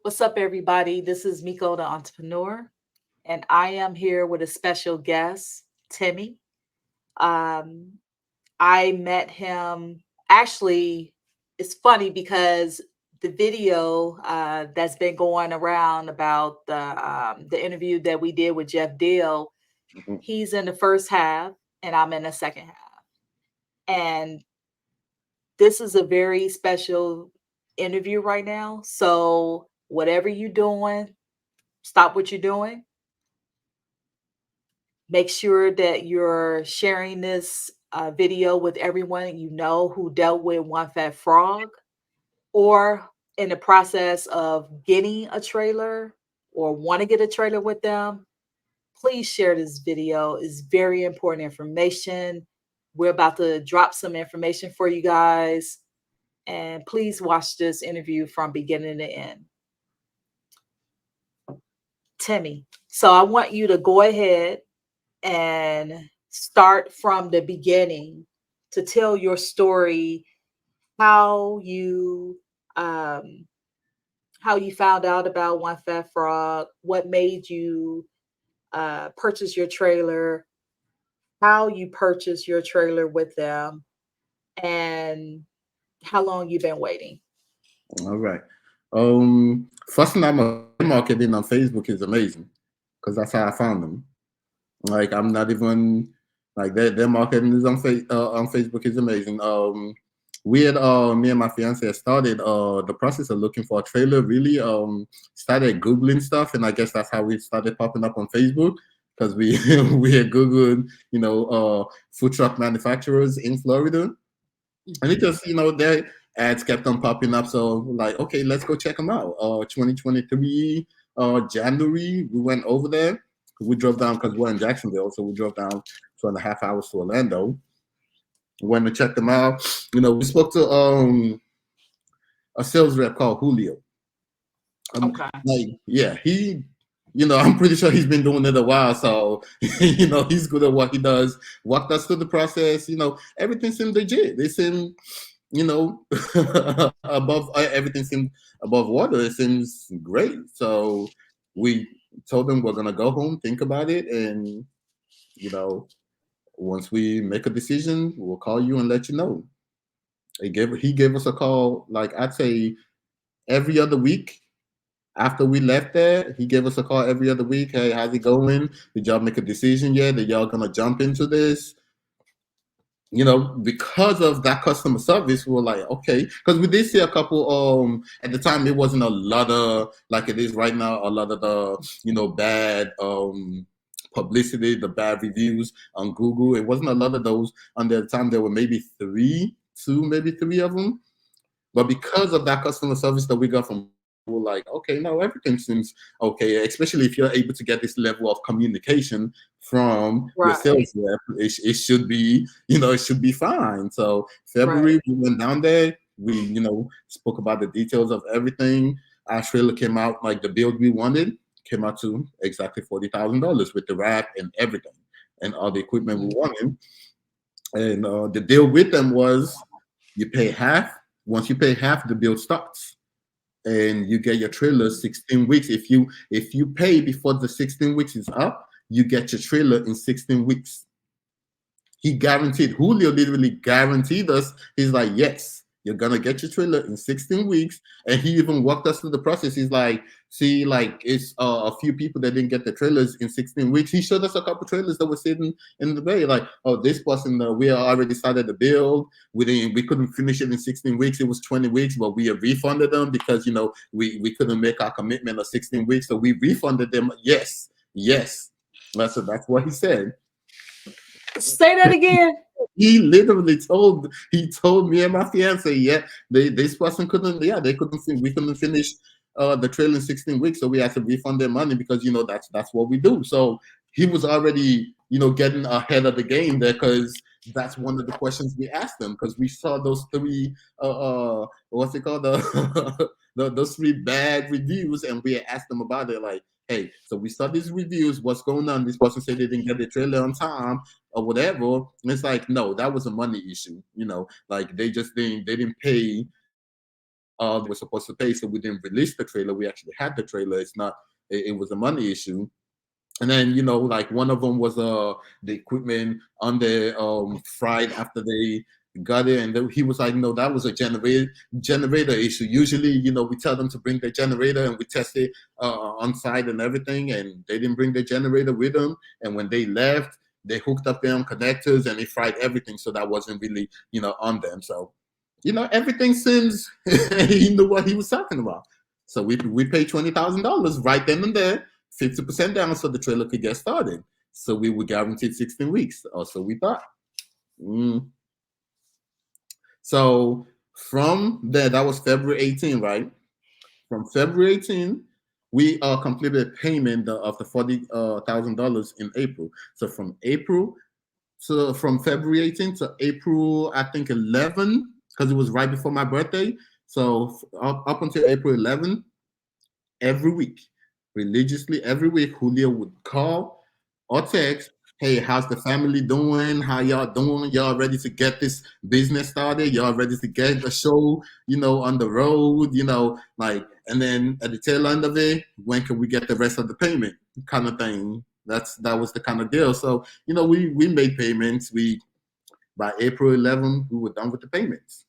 What's up, everybody? This is Miko, the entrepreneur, and I am here with a special guest, Timi. Um, I met him. Actually, it's funny because the video that's been going around about the interview that we did with Jeff Deal, Mhm. he's in the first half, and I'm in the second half. And this is a very special interview right now. So, whatever you're doing, stop what you're doing. Make sure that you're sharing this video with everyone you know who dealt with one fat frog or in the process of getting a trailer or want to get a trailer with them. Please share this video. It's very important information. We're about to drop some information for you guys. And please watch this interview from beginning to end. Timmy. So I want you to go ahead and start from the beginning to tell your story, how you um how you found out about one fat frog, what made you purchase your trailer, how you purchased your trailer with them, and how long you've been waiting. All right. First thing I'm a their marketing on Facebook is amazing because that's how I found them. Like I'm not even like their marketing is on Facebook is amazing. We had me and my fiance had started the process of looking for a trailer. Really started googling stuff, and I guess that's how we started popping up on Facebook because we we had googled food truck manufacturers in Florida. And it Mhm. just, their ads kept on popping up. So like, okay, let's go check them out. 2023, January, we went over there. We drove down because we're in Jacksonville, so we drove down 2.5 hours to Orlando. Went to check them out. We spoke to a sales rep called Julio. Okay. Like, yeah, I'm pretty sure he's been doing it a while, so he's good at what he does. Walked us through the process. Everything seemed legit. They seemed above everything seemed above water. It seems great. So we told them we're gonna go home, think about it, and you know, once we make a decision, we'll call you and let you know. He gave us a call, like I'd say every other week. After we left there, he gave us a call every other week. Hey, how's it going? Did y'all make a decision yet? Did y'all gonna jump into this? Because of that customer service, we were like, okay, because we did see a couple. At the time, it wasn't a lot of like it is right now. A lot of the bad publicity, the bad reviews on Google. It wasn't a lot of those. On the time, there were maybe maybe three of them. But because of that customer service that we got from, we're like, okay, no, everything seems okay. Especially if you're able to get this level of communication from your Right. sales rep, it should be, it should be fine. So Right. February, we went down there. We, spoke about the details of everything. Our trailer came out like the build we wanted. Came out to exactly $40,000 with the wrap and everything, and all the equipment we Mhm. wanted. And the deal with them was you pay half. Once you pay half, the bill starts, and you get your trailer 16 weeks. If you pay before the 16 weeks is up, you get your trailer in 16 weeks. He guaranteed. Julio literally guaranteed us. He's like, yes, you're gonna get your trailer in 16 weeks. And he even walked us through the process. He's like, see, like it's a few people that didn't get the trailers in 16 weeks. He showed us a couple trailers that were sitting in the bay. Like, oh, this person, we already started the build. We couldn't finish it in 16 weeks. It was 20 weeks, but we refunded them because we couldn't make our commitment of 16 weeks. So we refunded them. Yes, yes. That's what he said. Say that again. He literally told me and my fiance, yeah, this person couldn't, yeah, we couldn't finish the trail in 16 weeks, so we had to refund their money because that's what we do. So he was already getting ahead of the game there because that's one of the questions we asked them because we saw those three what's it called those three bad reviews, and we asked them about it like, hey, so we saw these reviews, what's going on? This person said they didn't get the trailer on time or whatever. And it's like, no, that was a money issue. Like they just didn't pay they were supposed to pay, so we didn't release the trailer. We actually had the trailer. It's not. It was a money issue. And then, like one of them was the equipment on the fried after they got it, and then he was like, no, that was a generator issue. Usually, we tell them to bring their generator and we test it on site and everything, and they didn't bring their generator with them. And when they left, they hooked up their own connectors and they fried everything, so that wasn't really on them. So everything seems he knew what he was talking about. So we paid $20,000 right then and there, 50% down, so the trailer could get started. So we were guaranteed 16 weeks, or so we thought. Mm. So from there, that was February 18, right? From February 18, we completed payment of the $40,000 in April. So from February 18 to April, I think 11, because it was right before my birthday. So up until April 11, every week, religiously every week, Julio would call or text, hey, how's the family doing? How y'all doing? Y'all ready to get this business started? Y'all ready to get the show, on the road, and then at the tail end of it, when can we get the rest of the payment kind of thing? That was the kind of deal. So, we made payments. By April 11, we were done with the payments.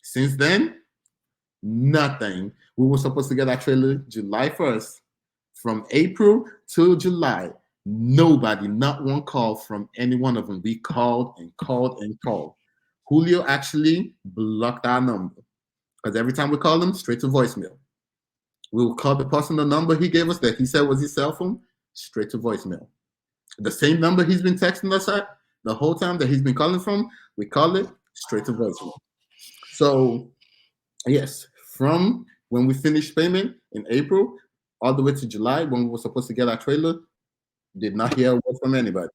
Since then, nothing. We were supposed to get our trailer July 1st. From April to July, nobody, not one call from any one of them. We called and called and called. Julio actually blocked our number because every time we called him, straight to voicemail. We would call the personal number he gave us that he said was his cell phone, straight to voicemail. The same number he's been texting us at the whole time that he's been calling from, we call it straight to voicemail. So, yes, from when we finished payment in April all the way to July when we were supposed to get our trailer, did not hear a word from anybody.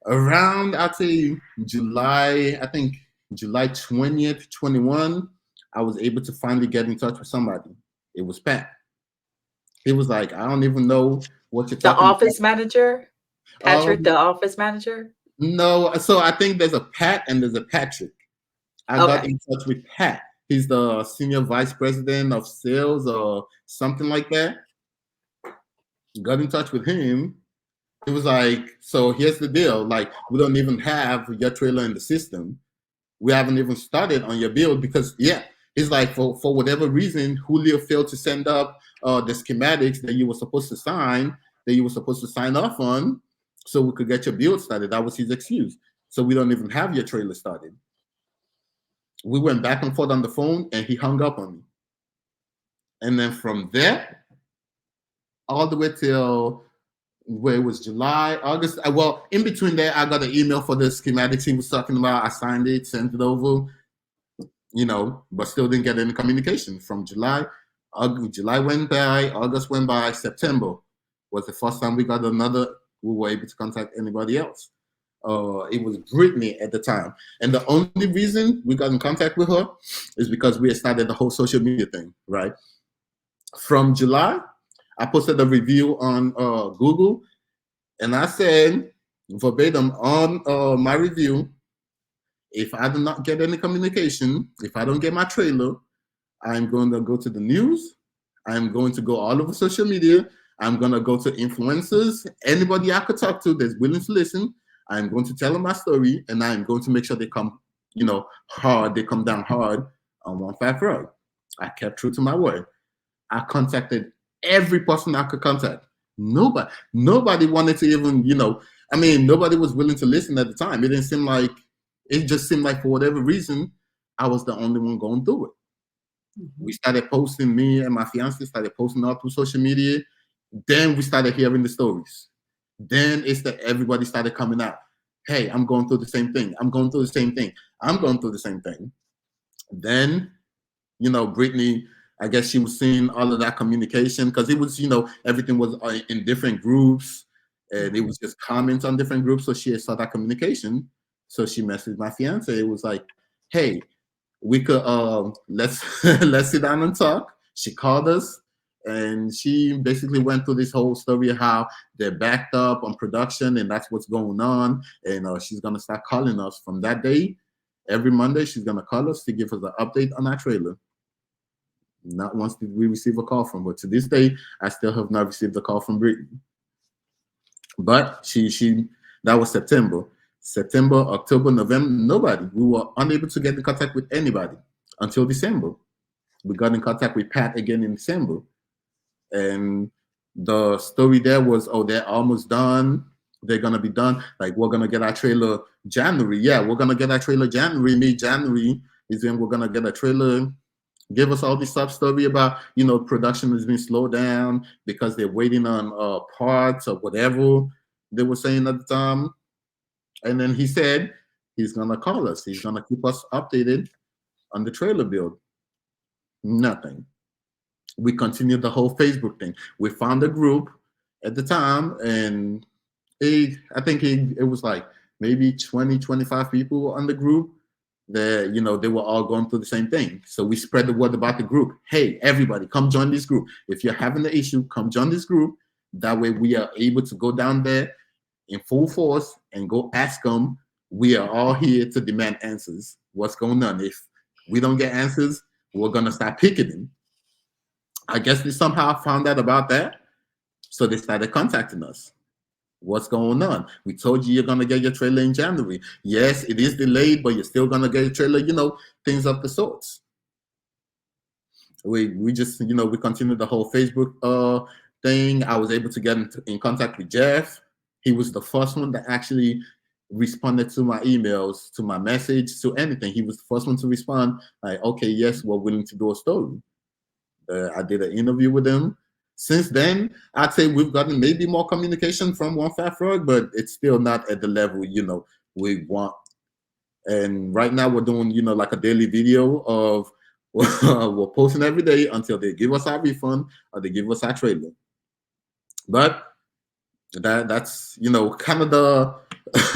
Around, I'd say July, I think July 20th, 21, I was able to finally get in touch with somebody. It was Pat. He was like, I don't even know what you're The talking about. office manager, Patrick, Um, the office manager. no, so I think there's a Pat and there's a Patrick. I got Okay. in touch with Pat. He's the senior vice president of sales or something like that. Got in touch with him. It was like, so here's the deal. Like, we don't even have your trailer in the system. We haven't even started on your build because, yeah, it's like for whatever reason, Julio failed to send up the schematics that you were supposed to sign, that you were supposed to sign off on, so we could get your build started. That was his excuse. So we don't even have your trailer started. We went back and forth on the phone, and he hung up on me. And then from there, all the way till where it was July, August. Well, in between there, I got an email for the schematics he was talking about. I signed it, sent it over, but still didn't get any communication from July. July went by, August went by, September was the first time we were able to contact anybody else. It was Brittany at the time. And the only reason we got in contact with her is because we had started the whole social media thing, right? From July, I posted a review on Google, and I said verbatim on my review, if I do not get any communication, if I don't get my trailer, I'm going to go to the news. I'm going to go all over social media. I'm going to go to influencers, anybody I could talk to that's willing to listen. I'm going to tell them my story, and I'm going to make sure they come, hard. They come down hard on 15 Road. I kept true to my word. I contacted every person I could contact. Nobody wanted to even, nobody was willing to listen at the time. It just seemed like for whatever reason, I was the only one going through it. Mm-hmm. We started posting, me and my fiance started posting all through social media. Then we started hearing the stories. Then everybody started coming out. Hey, I'm going through the same thing. I'm going through the same thing. I'm going through the same thing. Then, Brittany, I guess she was seeing all of that communication because it was, everything was in different groups and it was just comments on different groups. So she saw that communication. So she messaged my fiance. It was like, hey, we could let's let's sit down and talk. She called us and she basically went through this whole story of how they're backed up on production and that's what's going on. And she's gonna start calling us from that day. Every Monday, she's gonna call us to give us an update on our trailer. Not once did we receive a call from her. To this day, I still have not received a call from Brittany. But she that was September. September, October, November, nobody. We were unable to get in contact with anybody until December. We got in contact with Pat again in December. And the story there was, oh, they're almost done. They're gonna be done. Like, we're gonna get our trailer January. Yeah, we're gonna get our trailer January. Mid-January is when we're gonna get a trailer. Give us all this sub story about, production has been slowed down because they're waiting on parts or whatever they were saying at the time. And then he said he's gonna call us. He's gonna keep us updated on the trailer build. Nothing. We continued the whole Facebook thing. We found a group at the time, and I think it was like maybe 20, 25 people on the group that, they were all going through the same thing. So we spread the word about the group. Hey, everybody, come join this group. If you're having the issue, come join this group. That way we are able to go down there in full force and go ask them. We are all here to demand answers. What's going on? If we don't get answers, we're going to start picketing. I guess they somehow found out about that. So they started contacting us. What's going on? We told you you're going to get your trailer in January. Yes, it is delayed, but you're still going to get your trailer, things of the sorts. We just, we continued the whole Facebook thing. I was able to get in contact with Jeff. He was the first one that actually responded to my emails, to my message, to anything. He was the first one to respond, like, okay, yes, we're willing to do a story. I did an interview with him. Since then, I'd say we've gotten maybe more communication from One Fat Frog, but it's still not at the level, we want. And right now we're doing, like a daily video of we're posting every day until they give us our refund or they give us our trailer. But that's, kind of the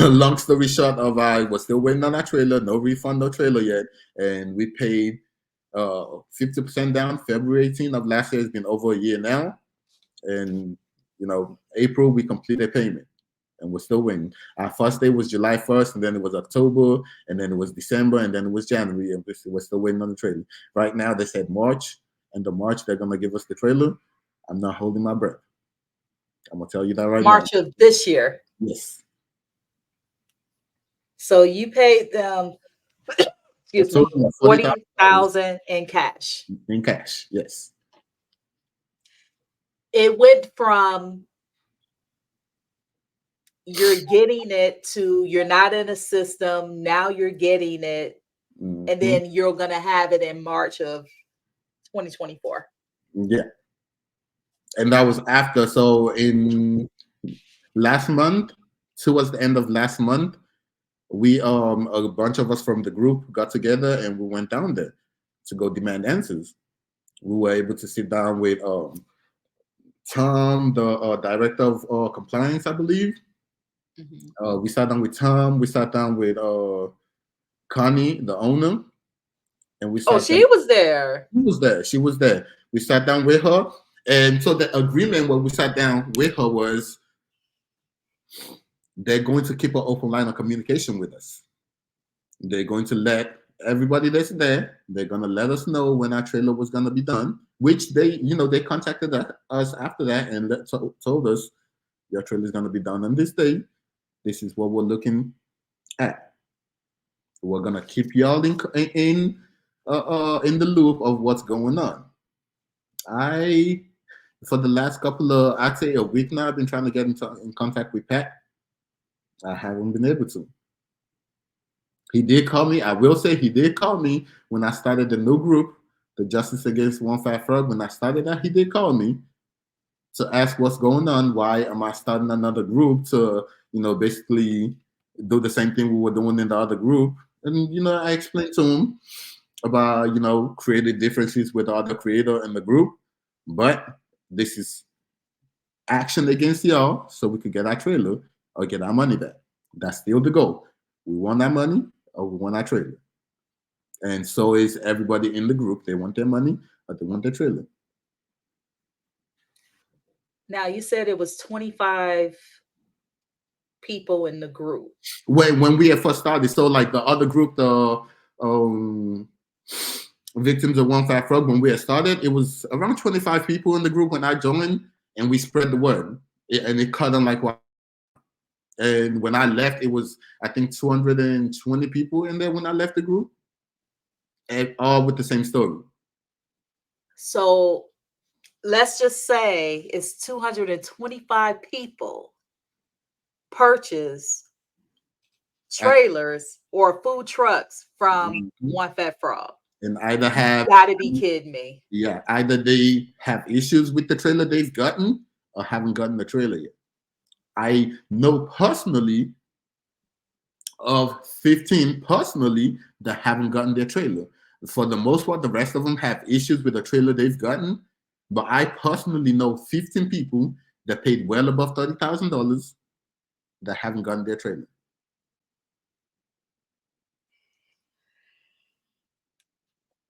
long story short of we're still waiting on our trailer, no refund, no trailer yet. And we paid 50% down February 18th of last year. It's been over a year now. And, April, we completed payment. And we're still waiting. Our first day was July 1st, and then it was October, and then it was December, and then it was January, and we're still waiting on the trailer. Right now, they said March, and March, they're going to give us the trailer. I'm not holding my breath. I'm going to tell you that right now. March of this year. Yes. So you paid them, excuse me, $40,000 in cash. In cash, yes. It went from you're getting it to you're not in a system, now you're getting it, and then you're going to have it in March of 2024. Yeah. And that was after. So in last month, towards the end of last month, we a bunch of us from the group got together and we went down there to go demand answers. We were able to sit down with Tom, the director of compliance, I believe. Mm-hmm. We sat down with Tom. We sat down with Connie, the owner, and we. She was there. She was there. She was there. We sat down with her, and so the agreement when we sat down with her was they're going to keep an open line of communication with us. They're going to let everybody that's there. They're going to let us know when our trailer was going to be done. Which they contacted us after that and told us your trailer is going to be done on this day. This is what we're looking at. We're gonna keep y'all in the loop of what's going on. For the last couple of, I'd say a week now, I've been trying to get in contact with Pat. I haven't been able to. He did call me. I will say he did call me when I started the new group, the Justice Against One Fat Frog. When I started that, he did call me to ask what's going on. Why am I starting another group to, basically do the same thing we were doing in the other group? And, I explained to him about, creative differences with the other creator in the group. But this is action against y'all so we could get our trailer or get our money back. That's still the goal. We want our money or we want our trailer. And so is everybody in the group. They want their money or they want their trailer. Now, you said it was 25 people in the group. When we had first started, so like the other group, victims of One Fat Frog, when we had started, it was around 25 people in the group when I joined, and we spread the word. And it cut on like what. And when I left, it was, I think, 220 people in there when I left the group, and all with the same story. So let's just say it's 225 people purchase trailers or food trucks from Mhm. One Fat Frog. And either You have, got to be kidding me. yeah, either they have issues with the trailer they've gotten or haven't gotten the trailer yet. I know personally of 15 personally that haven't gotten their trailer. For the most part, the rest of them have issues with the trailer they've gotten. But I personally know 15 people that paid well above $30,000 that haven't gotten their trailer.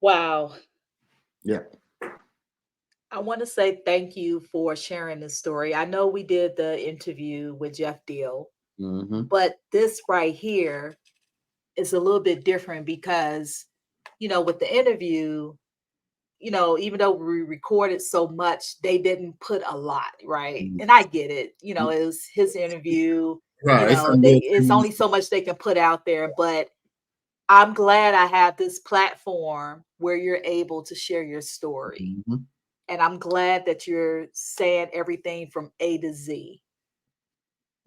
Wow. Yeah. I want to say thank you for sharing this story. I know we did the interview with Jeff Deal, Mm-hmm. but this right here is a little bit different because, with the interview, even though we recorded so much, they didn't put a lot, right? And I get it. It was his interview. Right. It's a little It's too. only so much they can put out there, but I'm glad I have this platform where you're able to share your story. Mhm. And I'm glad that you're saying everything from A to Z.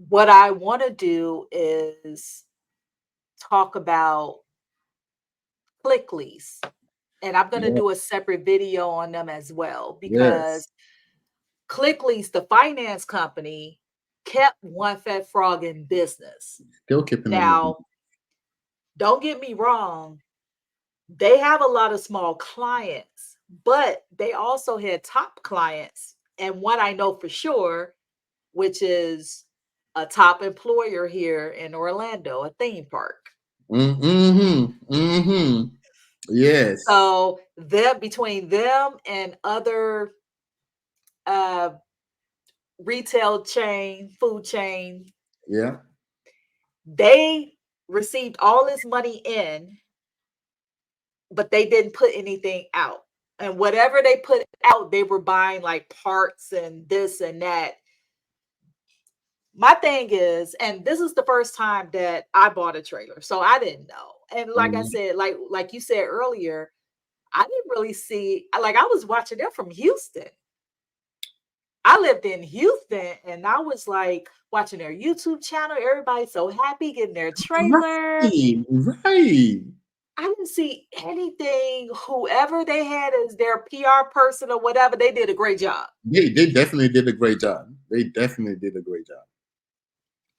What I want to do is talk about click lease. And I'm going to Yeah. do a separate video on them as well Yes. because ClickLease, the finance company, kept One Fat Frog in business. Still keeping them in. Now, don't get me wrong, they have a lot of small clients, but they also had top clients. And one I know for sure, which is a top employer here in Orlando, a theme park. Mm-hmm. Mm-hmm. Yes. So them between them and other uh, retail chain, food chain, Yeah. they received all this money in, but they didn't put anything out. And whatever they put out, they were buying like parts and this and that. My thing is, and this is the first time that I bought a trailer, so I didn't know. And like I Mhm. said, like you said earlier, I didn't really see, like I was watching them from Houston. I lived in Houston and I was like watching their YouTube channel. Everybody's so happy getting their trailer. Right. Right. I didn't see anything. Whoever they had as their PR person or whatever, they did a great job. They definitely did a great job. They definitely did a great job.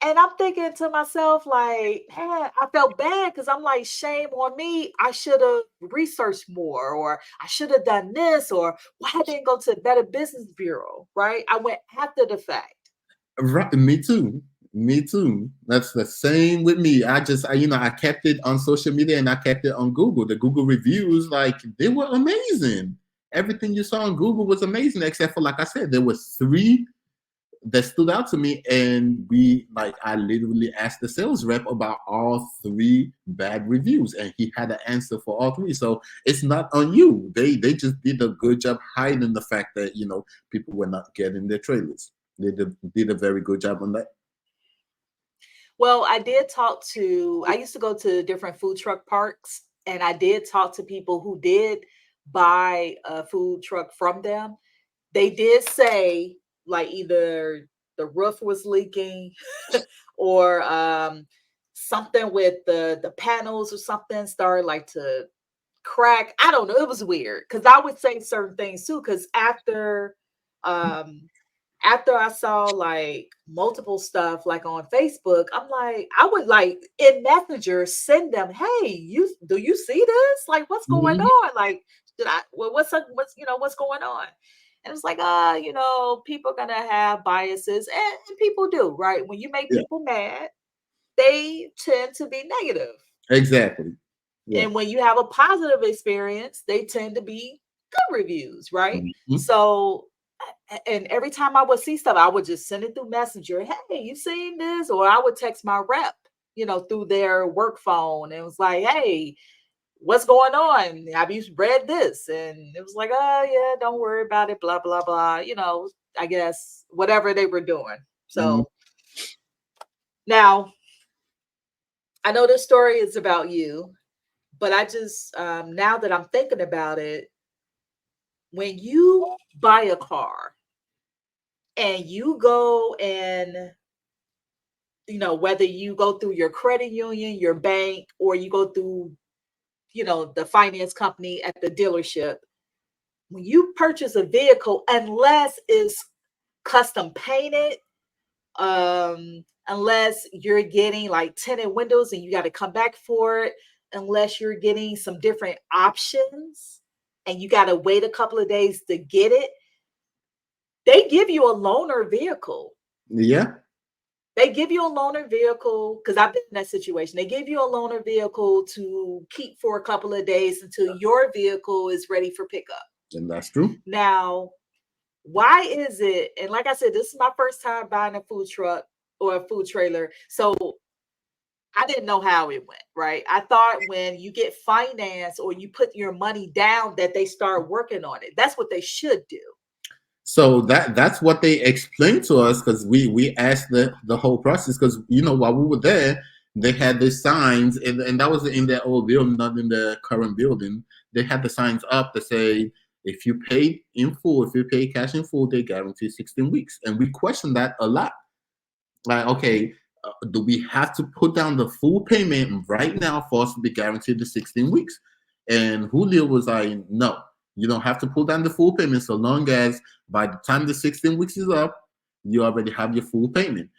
And I'm thinking to myself, like, man, I felt bad because I'm like, shame on me. I should have researched more, or I should have done this, or why I didn't go to the Better Business Bureau, right? I went after the fact. Right. Me too. Me too. That's the same with me. I kept it on social media and I kept it on Google. The Google reviews, like, they were amazing. Everything you saw on Google was amazing, except for, like I said, there were three that stood out to me, and I literally asked the sales rep about all three bad reviews, and he had an answer for all three. So it's not on you. They just did a good job hiding the fact that people were not getting their trailers. They did a very good job on that. Well, I used to go to different food truck parks, and I did talk to people who did buy a food truck from them. They did say like either the roof was leaking or something with the panels or something started like to crack. I don't know. It was weird because I would say certain things too. Because um after I saw like multiple stuff like on Facebook, I'm like, I would like in Messenger send them, hey, do you see this? Like, what's going Mhm. on? Like, did I what's what's going on? And it's like, people are gonna have biases, and people do, right? When you make Yeah, people mad, they tend to be negative. exactly. Yeah. And when you have a positive experience, they tend to be good reviews, right? Mhm. So, and every time I would see stuff, I would just send it through Messenger. Hey, you seen this? Or I would text my rep, through their work phone. And it was like, hey, what's going on? Have you read this? And it was like, oh yeah, don't worry about it, blah, blah, blah. I guess whatever they were doing. Mhm. So now I know this story is about you, but I just now that I'm thinking about it, when you buy a car and you go and whether you go through your credit union, your bank, or you go through, the finance company at the dealership, when you purchase a vehicle, unless it's custom painted, unless you're getting like tinted windows and you got to come back for it, unless you're getting some different options and you got to wait a couple of days to get it, they give you a loaner vehicle. Yeah. They give you a loaner vehicle because I've been in that situation. They give you a loaner vehicle to keep for a couple of days until your vehicle is ready for pickup. And that's true. Now, why is it? And like I said, this is my first time buying a food truck or a food trailer. So I didn't know how it went, right? I thought when you get finance or you put your money down that they start working on it. That's what they should do. So that's what they explained to us, because we asked the whole process, because while we were there, they had the signs, and that was in their old building, not in the current building. They had the signs up that say, if you pay in full, if you pay cash in full, they guarantee 16 weeks. And we questioned that a lot. Like, okay, do we have to put down the full payment right now for us to be guaranteed the 16 weeks? And Julio was like, no, you don't have to put down the full payment so long as by the time the 16 weeks is up, you already have your full payment.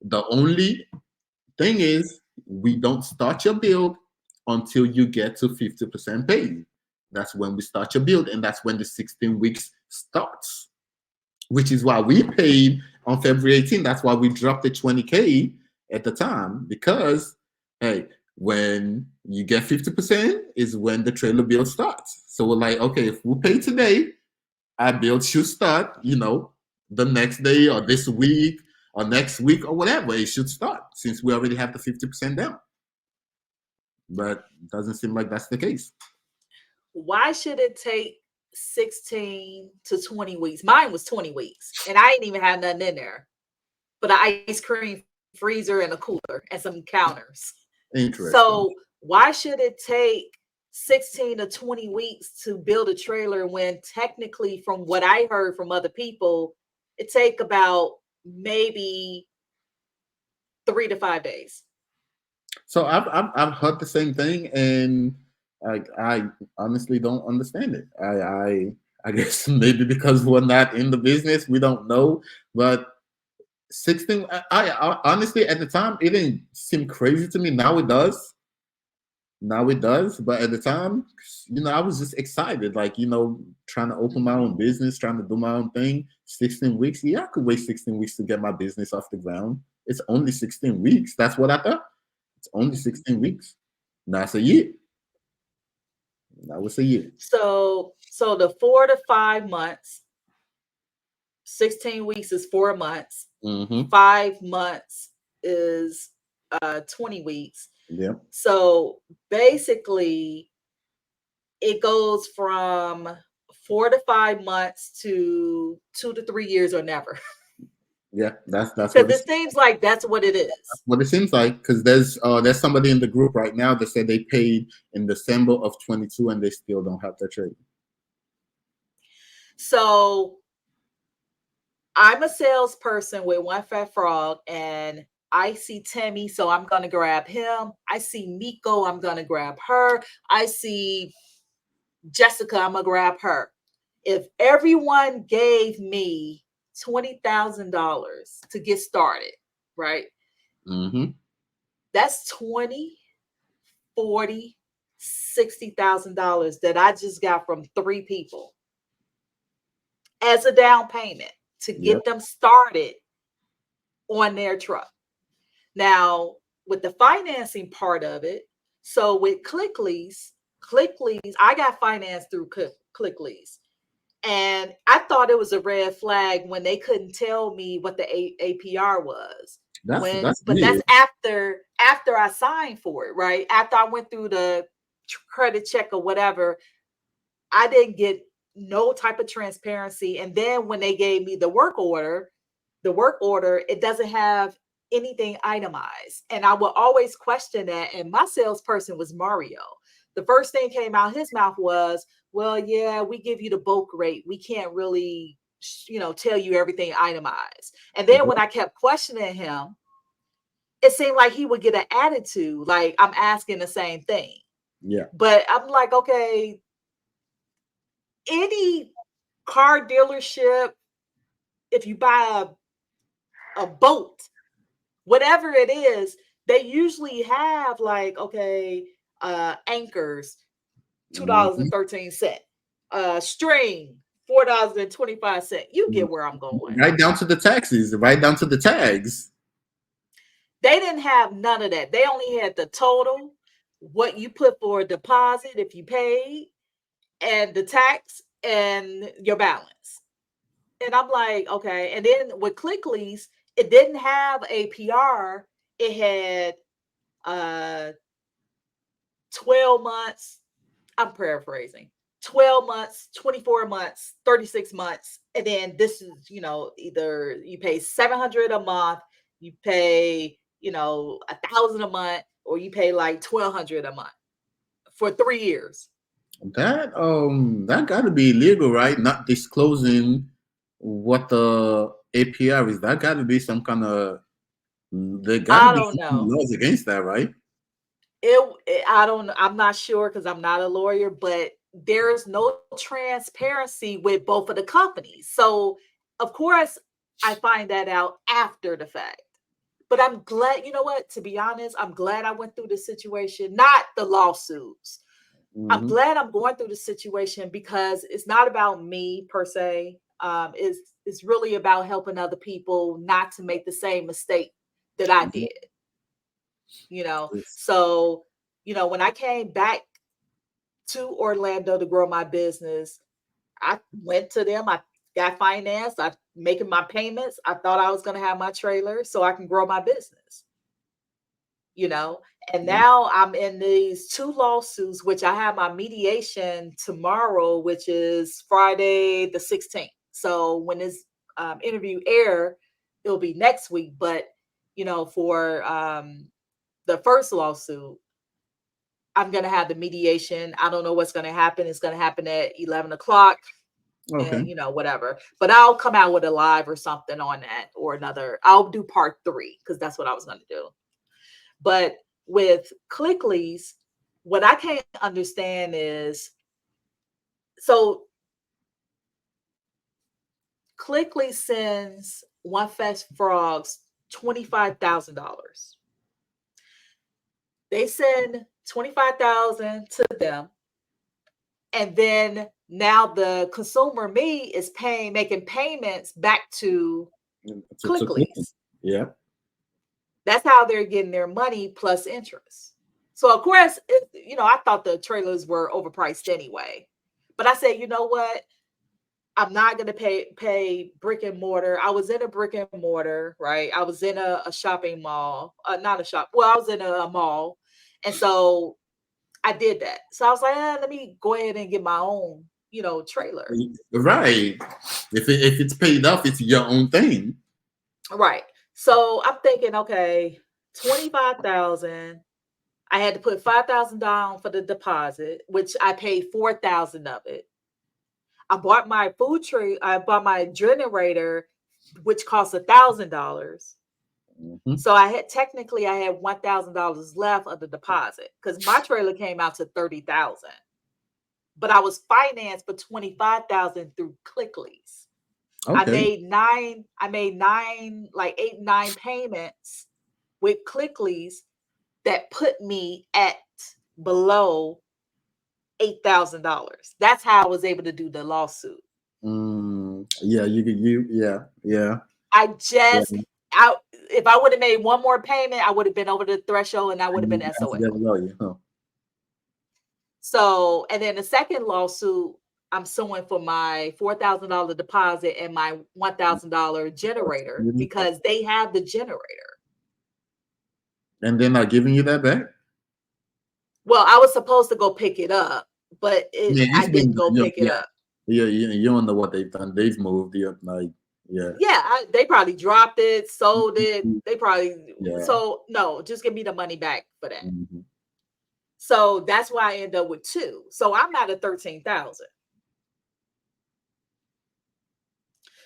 The only thing is, we don't start your build until you get to 50% paid. That's when we start your build, and that's when the 16 weeks starts, which is why we paid on February 18th. That's why we dropped the 20K at the time, because hey, when you get 50% is when the trailer build starts. So we're like, okay, if we pay today, our build should start, the next day or this week or next week or whatever. It should start since we already have the 50% down. But it doesn't seem like that's the case. Why should it take 16 to 20 weeks? Mine was 20 weeks, and I didn't even have nothing in there but an ice cream freezer and a cooler and some counters. Interesting. So why should it take 16 to 20 weeks to build a trailer when technically, from what I heard from other people, it take about maybe 3 to 5 days? So I've heard the same thing, and I honestly don't understand it. I guess maybe because we're not in the business, we don't know. But 16, I honestly at the time it didn't seem crazy to me. Now it does. Now it does. But at the time, I was just excited, like trying to open my own business, trying to do my own thing. 16 weeks, yeah, I could wait 16 weeks to get my business off the ground. It's only 16 weeks. That's what I thought. It's only 16 weeks. That's a year. That was a year. So the 4 to 5 months, 16 weeks is 4 months, Mm-hmm. 5 months is 20 weeks. Yeah. So basically, it goes from 4 to 5 months to 2 to 3 years or never. Yeah. That's Because what it seems like that's what it is. it seems like. Because there's somebody in the group right now that said they paid in December of 22 and they still don't have their trade. So I'm a salesperson with One Fat Frog, and I see Timi, so I'm going to grab him. I see Miko, I'm going to grab her. I see Jessica, I'm going to grab her. If everyone gave me $20,000 to get started, right? Mm-hmm. That's 20, 40, $60,000 that I just got from 3 people as a down payment to Yep. get them started on their truck. Now, with the financing part of it, so with Clicklease, I got financed through Clicklease. And I thought it was a red flag when they couldn't tell me what the APR was. That's But that's weird. after I signed for it, right? After I went through the credit check or whatever. I didn't get no type of transparency. And then when they gave me the work order, it doesn't have anything itemized. And I will always question that. And my salesperson was Mario. The first thing came out his mouth was, well, yeah, we give you the bulk rate. We can't really, tell you everything itemized. And then when I kept questioning him, it seemed like he would get an attitude, like I'm asking the same thing. Yeah. But I'm like, okay, any car dealership, if you buy a boat, whatever it is, they usually have like, okay, anchors, $2.13, string, $4.25. You get where I'm going. Right down to the taxes, right down to the tags. They didn't have none of that. They only had the total, what you put for a deposit if you paid, and the tax and your balance. And I'm like, okay. And then with Clicklease, it didn't have APR. It had 12 months. I'm paraphrasing. 12 months, 24 months, 36 months. And then this is, either you pay $700 a month, you pay, $1,000 a month, or you pay like $1,200 a month for 3 years. That got to be illegal, right? Not disclosing what the APR is. That got to be some kind of. There got to I be don't some know. laws against that, right? I don't. I'm not sure because I'm not a lawyer, but there's no transparency with both of the companies. So, of course, I find that out after the fact. But I'm glad. You know what? To be honest, I'm glad I went through the situation, not the lawsuits. I'm glad I'm going through the situation because it's not about me per se. It's really about helping other people not to make the same mistake that I did. So, when I came back to Orlando to grow my business, I went to them. I got financed. I making my payments. I thought I was going to have my trailer so I can grow my business. And now I'm in these 2 lawsuits, which I have my mediation tomorrow, which is Friday the 16th. So when this interview air, it'll be next week. But for the first lawsuit, I'm going to have the mediation. I don't know what's going to happen. It's going to happen at 11 o'clock. Okay. And, whatever. But I'll come out with a live or something on that or another. I'll do part 3 because that's what I was going to do. But with Clicklease, what I can't understand is, so Clicklease sends One Fast Frogs $25,000. They send $25,000 to them, and then now the consumer, me, is making payments back to Clicklease. Yeah. That's how they're getting their money plus interest. So of course, I thought the trailers were overpriced anyway. But I said, you know what? I'm not going to pay brick and mortar. I was in a brick and mortar, right? I was in a shopping mall, not a shop. Well, I was in a mall. And so I did that. So I was like, let me go ahead and get my own, trailer. Right. If it's paid off, it's your own thing. Right. So I'm thinking, okay, 25,000. I had to put 5,000 down for the deposit, which I paid 4,000 of it. I bought my food tray. I bought my generator, which cost $1,000. So I had $1,000 left of the deposit because my trailer came out to 30,000. But I was financed for 25,000 through Clicklease. Okay. I made 8, 9 payments with Clicklease that put me at below $8,000. That's how I was able to do the lawsuit. Yeah, yeah. If I would have made one more payment, I would have been over the threshold and I would have been SOL. So, and then the second lawsuit, I'm suing for my $4,000 deposit and my $1,000 generator because they have the generator. And they're not giving you that back? Well, I was supposed to go pick it up, but Yeah, I it's been, didn't go pick it yeah, up. yeah, you don't know what they've done. They've moved. Yeah, like, yeah, Yeah, they probably dropped it, sold it. They probably yeah. so no, just give me the money back for that. Mhm. So that's why I end up with two. So I'm not at 13,000.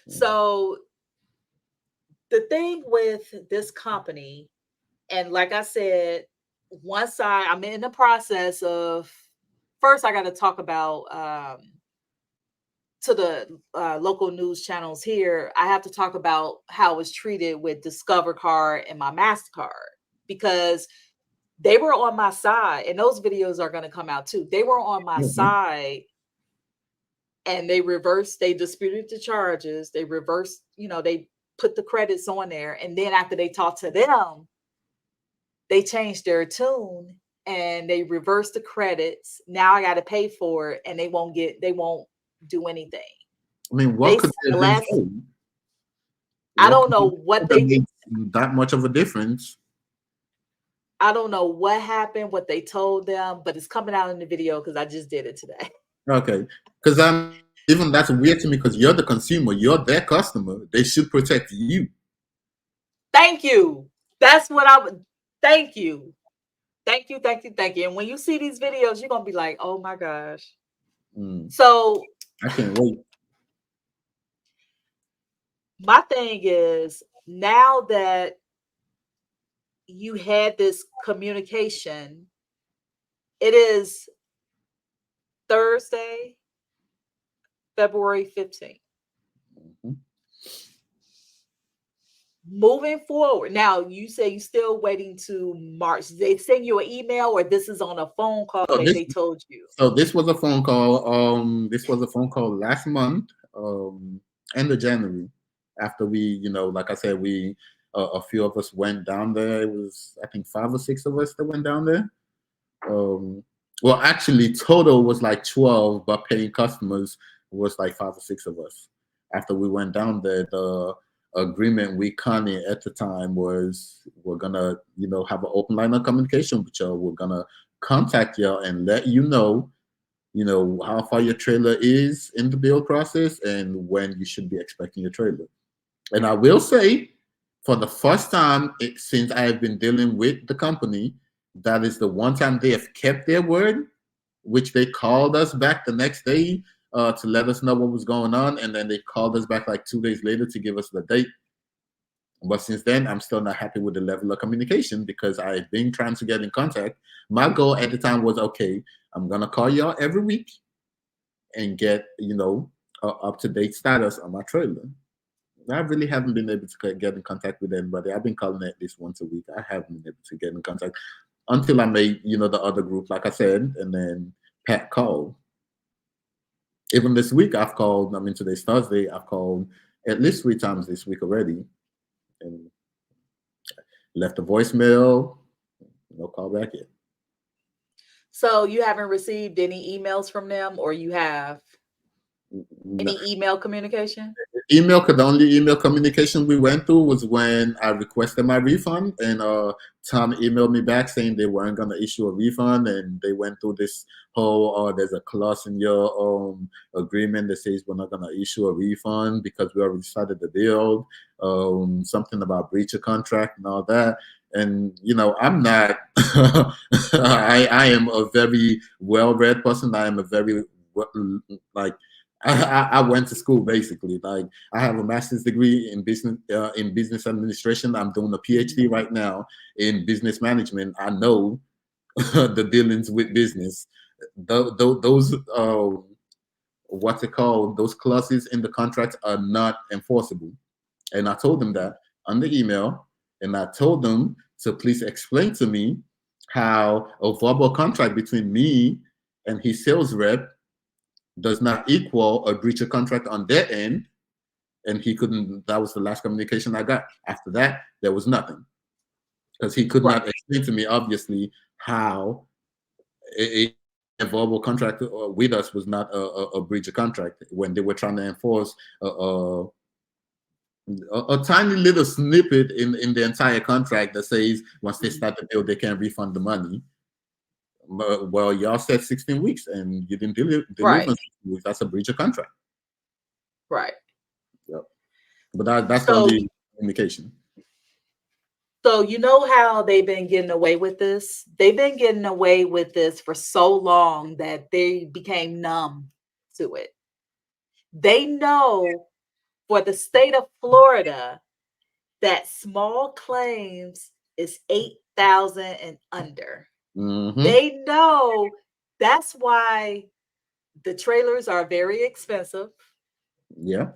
Mhm. So the thing with this company, and like I said, once I'm in the process of first I got to talk about to the local news channels here. I have to talk about how I was treated with Discover Card and my Mastercard because they were on my side, and those videos are going to come out too. They were on my Mhm. side, and they disputed the charges. They reversed, they put the credits on there. And then after they talked to them, they changed their tune and they reversed the credits. Now I got to pay for it, and they won't do anything. I mean, what They could said they the have been last, told? I What don't could know they what that they made that much of a difference? I don't know what happened, what they told them, but it's coming out in the video because I just did it today. Okay, because even that's weird to me because you're the consumer, you're their customer. They should protect you. Thank you. That's what I would thank you. Thank you, thank you, thank you. And when you see these videos, you're gonna be like, oh my gosh. Mm, So I can't wait. my thing is now that you had this communication, it is Thursday, February 15th. Mhm. Moving forward, now you say you still waiting to March. They send you an email or this is on a phone call So that this they told you. so this was a phone call. This was a phone call last month, end of January, after we, like I said, we a few of us went down there. It was, I think, 5 or 6 of us that went down there. Um, well, actually, total was like 12, but paying customers was like 5 or 6 of us. After we went down there, the agreement with Kanye at the time was we're gonna, have an open line of communication with y'all. We're gonna contact y'all and let how far your trailer is in the build process and when you should be expecting your trailer. And I will say, for the first time since I have been dealing with the company, that is the one time they have kept their word, which they called us back the next day to let us know what was going on. And then they called us back like 2 days later to give us the date. But since then, I'm still not happy with the level of communication because I've been trying to get in contact. My goal at the time was, okay, I'm going to call y'all every week and get, up to date status on my trailer. I really haven't been able to get in contact with anybody. I've been calling at least once a week. I haven't been able to get in contact until I made, the other group, like I said, and then Pat called. Even this week, I've called. I mean, today's Thursday. I've called at least 3 times this week already, and left a voicemail. No call back yet. So you haven't received any emails from them or you have No, any email communication? the only email communication we went through was when I requested my refund, and Tom emailed me back saying they weren't going to issue a refund, and they went through this whole there's a clause in your agreement that says we're not going to issue a refund because we already started the build, something about breach of contract and all that. And I'm not I am a very well-read person. I am a very like I went to school basically. Like, I have a master's degree in business administration. I'm doing a Mhm. PhD right now in business management. I know the dealings with business. Those what's it called? Those clauses in the contract are not enforceable. And I told them that on the email, and I told them to please explain to me how a verbal contract between me and his sales rep does not equal a breach of contract on their end. And he couldn't. That was the last communication I got. After that, there was nothing because he could Right. not explain to me, obviously, how a verbal contract with us was not a breach of contract when they were trying to enforce a tiny little snippet in the entire contract that says once they Mhm. start the bill, they can refund the money. Well, y'all said 16 weeks and you didn't deliver Right. in 16 weeks. That's a breach of contract. Right. Yep. But that's the So, only indication. so you know how they've been getting away with this? They've been getting away with this for so long that they became numb to it. They know for the state of Florida that small claims is 8,000 and under. Hmm. They know that's why the trailers are very expensive. Yeah.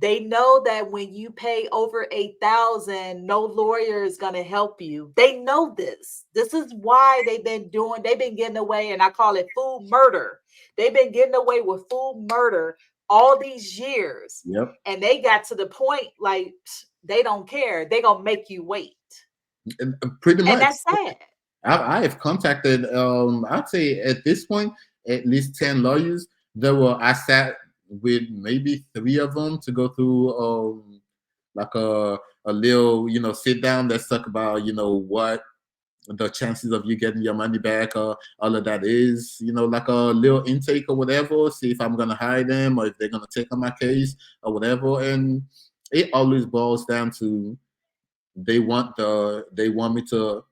They know that when you pay over 8,000, no lawyer is going to help you. They know this. This is why they've been getting away, and I call it food murder. They've been getting away with food murder all these years. Yep. And they got to the point like they don't care. They're going to make you wait. Pretty And much. that's sad. I have contacted, I'd say at this point, at least 10 lawyers. I sat with maybe three of them to go through like a little, sit down. Let's talk about, what the chances of you getting your money back, all of that is, like a little intake or whatever, see if I'm going to hire them or if they're going to take on my case or whatever. And it always boils down to they want me to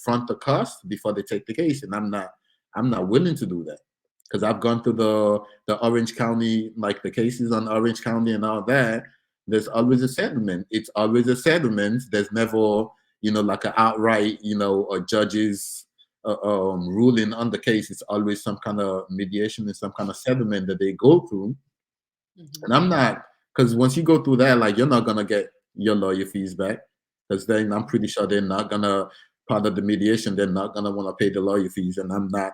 front the cost before they take the case, and I'm not willing to do that because I've gone through the Orange County, like the cases on Orange County and all that. There's always a settlement. It's always a settlement. There's never like an outright a judge's ruling on the case. It's always some kind of mediation and some kind of settlement that they go through. And Mhm. I'm not, because once you go through that, like you're not gonna get your lawyer fees back, because then I'm pretty sure they're not gonna, part of the mediation, they're not gonna want to pay the lawyer fees, and I'm not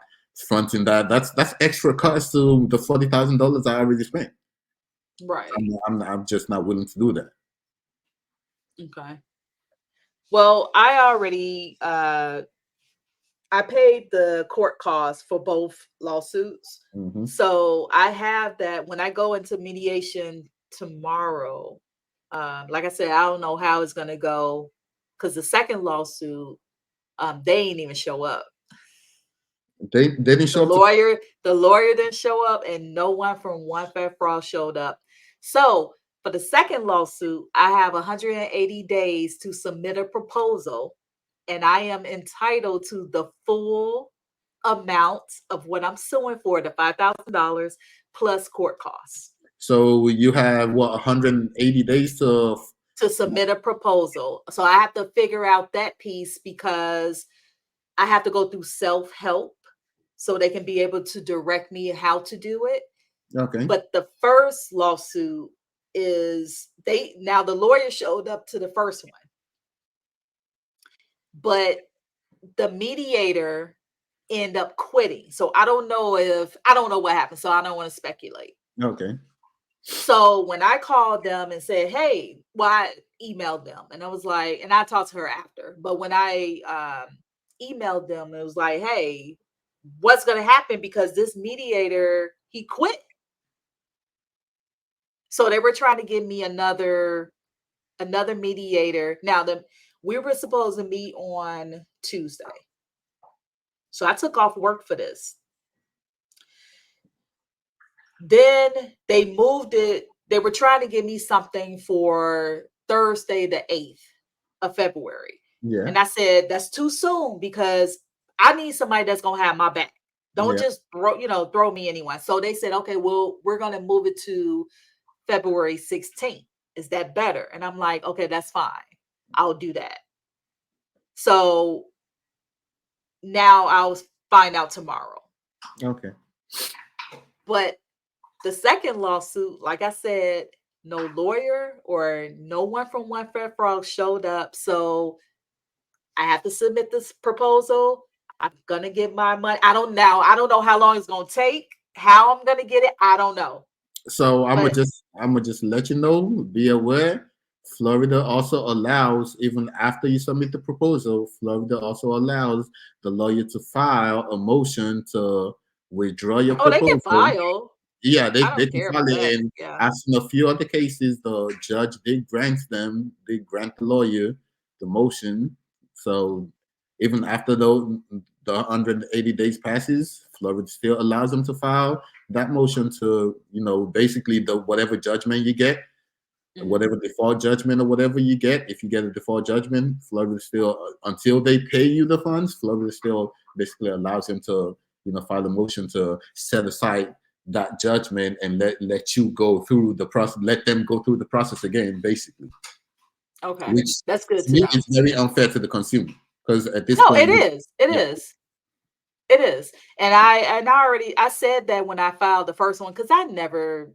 fronting that. That's extra cost to the $40,000 I already spent. Right. I'm just not willing to do that. Okay. Well, I paid the court costs for both lawsuits. Hmm. So I have that when I go into mediation tomorrow. Like I said, I don't know how it's going to go because the second lawsuit, they ain't even show up. They didn't The show up to. lawyer, the lawyer didn't show up, and no one from One Fair Fraud showed up. So for the second lawsuit, I have 180 days to submit a proposal, and I am entitled to the full amount of what I'm suing for, the $5,000 plus court costs So you have what, 180 days to. to submit a proposal. So I have to figure out that piece because I have to go through self help so they can be able to direct me how to do it. Okay. But the first lawsuit is the lawyer showed up to the first one, but the mediator end up quitting. So I don't know what happened. So I don't want to speculate. Okay. So when I called them and said, hey, well, I emailed them and I was like, and I talked to her after, but when I emailed them, it was like, hey, what's going to happen? Because this mediator, he quit. So they were trying to give me another mediator. Now we were supposed to meet on Tuesday. So I took off work for this. Then they moved it. They were trying to give me something for Thursday, the 8th of February. Yeah. And I said, that's too soon because I need somebody that's going to have my back. Don't Yeah. just throw me anyone. So they said, okay, well, we're going to move it to February 16th. Is that better? And I'm like, okay, that's fine. I'll do that. So now I'll find out tomorrow. Okay. But the second lawsuit, like I said, no lawyer or no one from One Fair Frog showed up. So I have to submit this proposal. I'm gonna get my money. I don't know how long it's gonna take, how I'm gonna get it. I don't know. So But I'm gonna just let you know, be aware. Florida also allows, even after you submit the proposal, Florida also allows the lawyer to file a motion to withdraw your oh, they can proposal. file. Yeah, I they don't can care file about that. it. And Yeah. I've seen a few other cases, the judge did grant them, they grant the lawyer the motion. So even after the 180 days passes, Florida still allows them to file that motion to, basically the whatever judgment you get, Mhm. whatever default judgment or whatever you get. If you get a default judgment, Florida still, until they pay you the funds, Florida still basically allows them to, file a motion to set aside that judgment and let you go through the process, let them go through the process again, basically, Okay, which that's good to to me know. is very unfair to the consumer because at this No, point, it is. It yeah. is. It is. And I said that when I filed the first one because I never,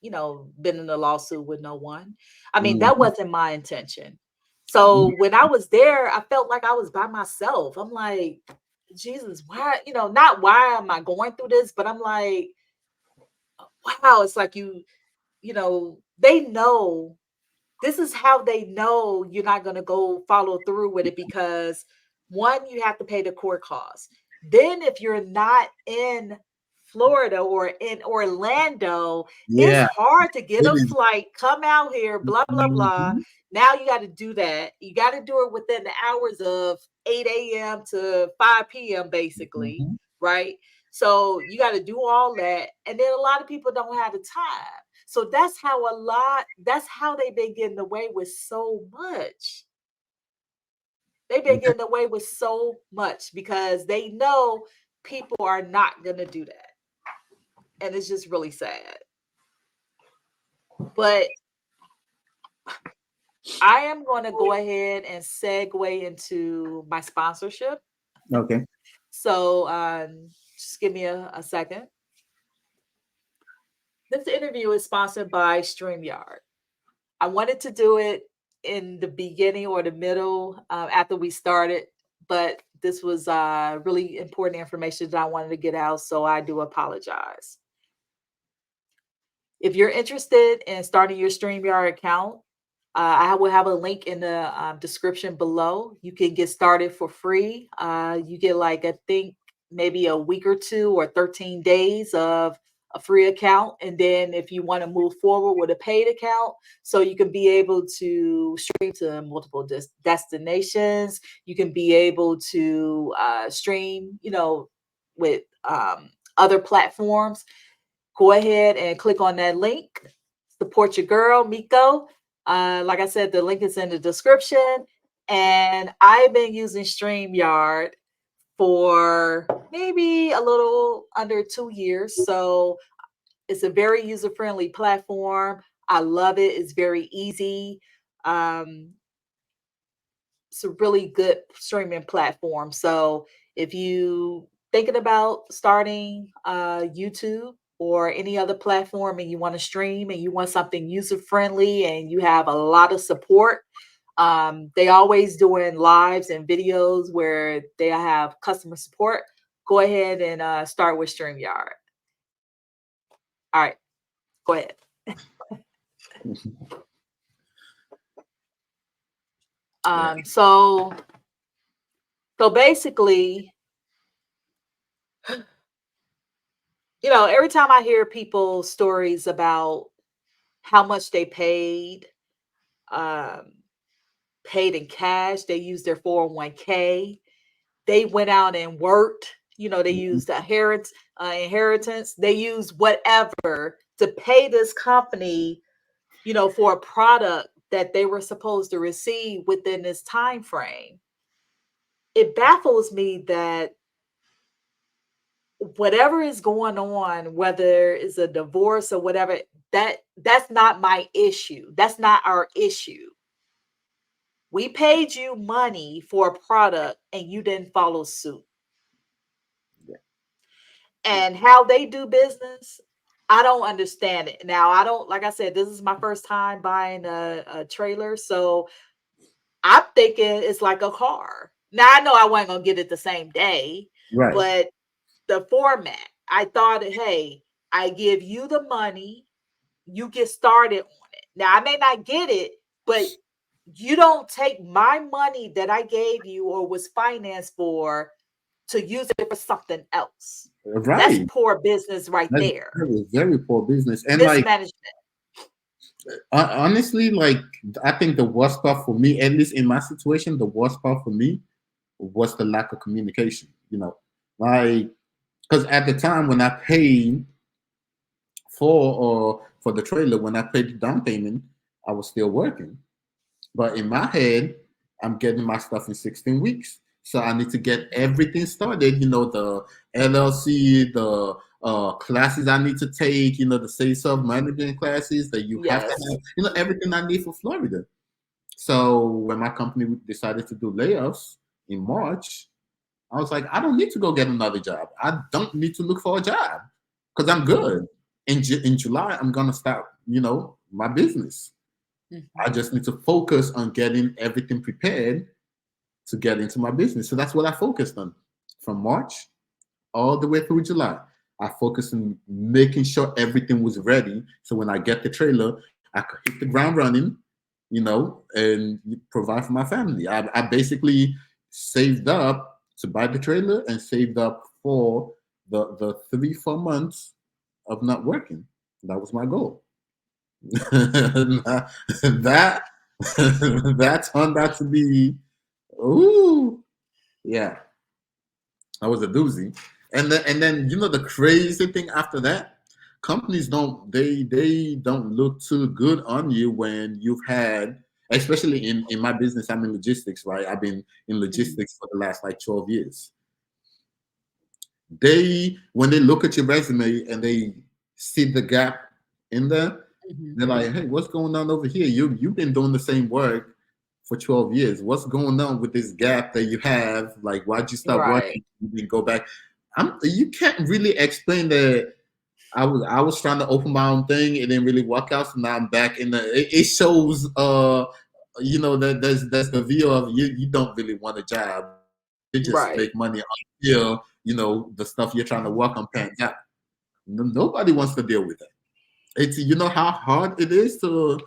been in a lawsuit with no one. I mean, that Mhm. wasn't my intention. So when I was there, I felt like I was by myself. I'm like, Jesus, why, not why am I going through this, but I'm like, wow, it's like they know this is how they know you're not going to go follow through with it because one, you have to pay the court costs. Then, if you're not in Florida or in Orlando, it's Yeah, hard to get it a is. flight, come out here, blah, blah, blah. Mhm. Now you got to do that. You got to do it within the hours of 8 a.m. to 5 p.m., basically, Mhm. right? So you got to do all that. And then a lot of people don't have the time. So that's how they've been getting away with so much. They've been getting away with so much because they know people are not going to do that. And it's just really sad. But I am going to go ahead and segue into my sponsorship. Okay. So just give me a second. This interview is sponsored by StreamYard. I wanted to do it in the beginning or the middle after we started, but this was really important information that I wanted to get out, so I do apologize. If you're interested in starting your StreamYard account, I will have a link in the description below. You can get started for free. You get like I think maybe a week or two or 13 days of a free account, and then if you want to move forward with a paid account, so you can be able to stream to multiple destinations. You can be able to stream, with other platforms. Go ahead and click on that link. Support your girl, Miko. Like I said, the link is in the description. And I've been using StreamYard for maybe a little under 2 years. So it's a very user friendly platform. I love it. It's very easy. Um, it's a really good streaming platform. So if you thinking about starting YouTube or any other platform and you want to stream and you want something user friendly and you have a lot of support, they always doing lives and videos where they have customer support. Go ahead and start with StreamYard. All right, go ahead. Yeah. So basically, every time I hear people's stories about how much they um, paid in cash, they used their 401k, they went out and worked, they Mhm. used inheritance, they used whatever to pay this company, for a product that they were supposed to receive within this time frame. It baffles me that whatever is going on, whether it's a divorce or whatever, that's not my issue. That's not our issue. We paid you money for a product and you didn't follow suit. And how they do business, I don't understand it. Now, I don't, like I said, this is my first time buying a trailer. So I'm thinking it's like a car. Now, I know I wasn't going to get it the same day, Right. but the format, I thought, hey, I give you the money, you get started on it. Now, I may not get it, but you don't take my money that I gave you or was financed for to use it for something else. That's Right. poor business right That's there. very, very poor business. And like Mismanagement. honestly, like I think the worst part for me, at least in my situation, the worst part for me was the lack of communication. you know, like because at the time when I paid for the trailer, when I paid the down payment, I was still working. But in my head, I'm getting my stuff in 16 weeks. So I need to get everything started, the LLC, the classes I need to take, the say self management classes that you have to Yes. have, everything I need for Florida. So when my company decided to do layoffs in March, I was like, I don't need to go get another job. I don't need to look for a job because I'm good. In July, I'm gonna start, my business. I Mhm. just need to focus on getting everything prepared to get into my business. So that's what I focused on from March all the way through July. I focused on making sure everything was ready. So when I get the trailer, I could hit the ground running, and provide for my family. I basically saved up to buy the trailer and saved up for the 3 4 months of not working. That was my goal. that that turned out to be, ooh, yeah, that was a doozy. And then the crazy thing after that, companies they don't look too good on you when you've had, especially in my business. I'm in logistics, right? I've been in Mhm. logistics for the last like 12 years. They When they look at your resume and they see the gap in there, Mhm. they're like, "Hey, what's going on over here? You've been doing the same work for 12 years. What's going on with this gap that you have? Like, why'd you stop Right. working? You didn't go back." You can't really explain that. I was trying to open my own thing. It didn't really work out, so now I'm back in the. It shows, that there's the view of you don't really want a job. You just Right. make money until the stuff you're trying to work on pans out. Nobody wants to deal with that. It's how hard it is to.